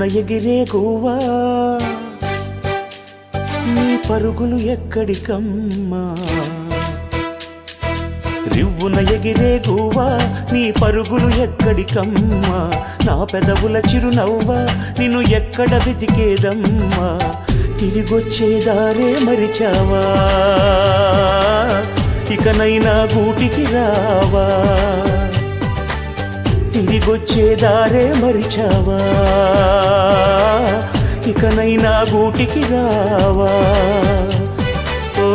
రివ్వున ఎగిరే గువ్వా నీ పరుగులు ఎక్కడికమ్మా రివ్వున ఎగిరే గువ్వా నీ పరుగులు ఎక్కడికమ్మా నా పెదవుల చిరునవ్వా నిన్ను ఎక్కడ వెతికేదమ్మా తిరిగొచ్చే దారే మరిచావా ఇకనైనా గూటికి రావా తిరిగొచ్చే దారే మరిచావా ఇకనైనా గూటికి రావా ఓ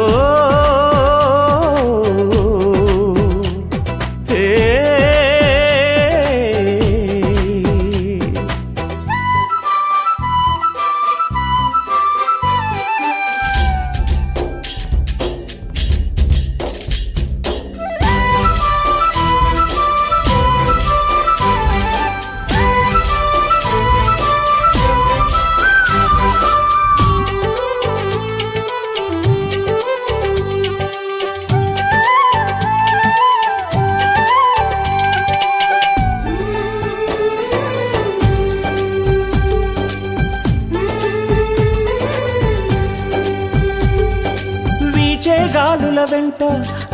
గాలుల వెంట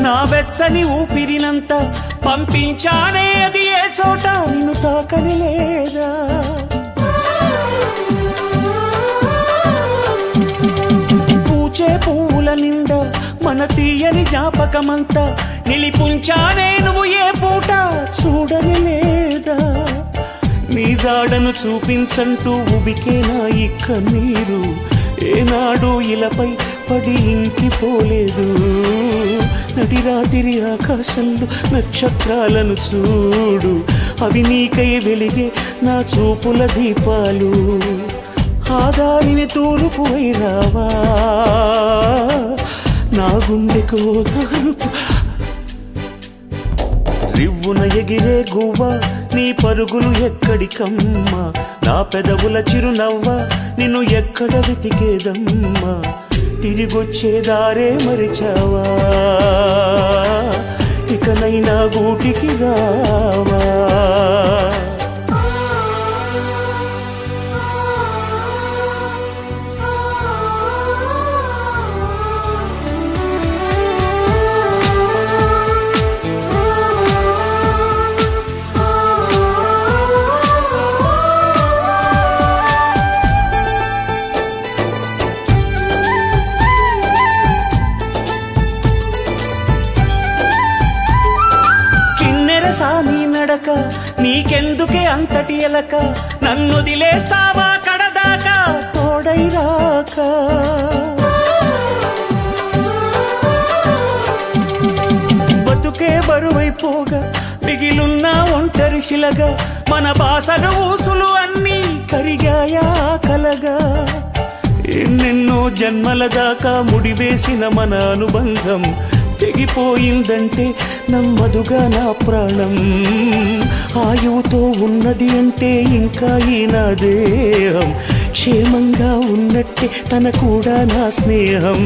నా వెచ్చని ఊపిరినంత పంపించానే అది ఏ చోట నిన్ను తాకని లేదా పూచే పువ్వుల నిండా మన తీయని జ్ఞాపకమంతా నిలిపుంచానే నువ్వు ఏ పూట చూడని లేదా నీ జాడను చూపించంటూ ఉబికేనా ఈ కన్నీరు ఏనాడు ఇలపై పడి ఇంకిపోలేదు నడి రాత్రి ఆకాశంలో నక్షత్రాలను చూడు అవి నీకై వెలిగే నా చూపుల దీపాలు ఆ దారిని తూర్పు వైరావా నా గుండెకు ఓదార్పు రివ్వున ఎగిరే గువ్వా నీ పరుగులు ఎక్కడికమ్మా నా పెదవుల చిరునవ్వా నిన్ను ఎక్కడ వెతికేదమ్మా తిరిగొచ్చే దారే మరిచావా ఇకనైనా గూటికి రావా సాని నడక నీకెందుకే అంతటి ఎలక నన్ను దిలేస్తావా కడదాకా తోడై రాక బతుకే బరువైపోగా మిగిలున్న ఒంటరి శిలగా మన బాసలు ఊసులు అన్నీ కరిగాయా కలగా ఎన్నెన్నో జన్మల దాకా ముడివేసిన మన అనుబంధం తెగిపోయిందంటే నమ్మదుగా నా ప్రాణం ఆయువుతో ఉన్నది అంటే ఇంకా ఈ నా దేహం క్షేమంగా ఉన్నట్టే తన కూడా నా స్నేహం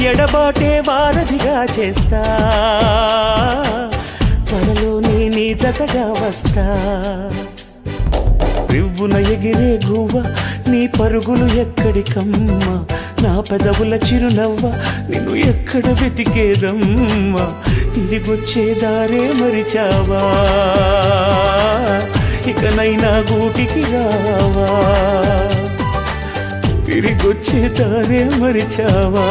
ఎడబాటే వారధిగా చేస్తా త్వరలోనే నీ జతగా వస్తా రివ్వున ఎగిరే గువ్వా నీ పరుగులు ఎక్కడికమ్మా నా పెదవుల చిరునవ్వా నిన్ను ఎక్కడ వెతికేదమ్మా తిరిగొచ్చే దారే మరిచావా ఇకనైనా గూటికి రావా తిరిగొచ్చే దారే మరిచావా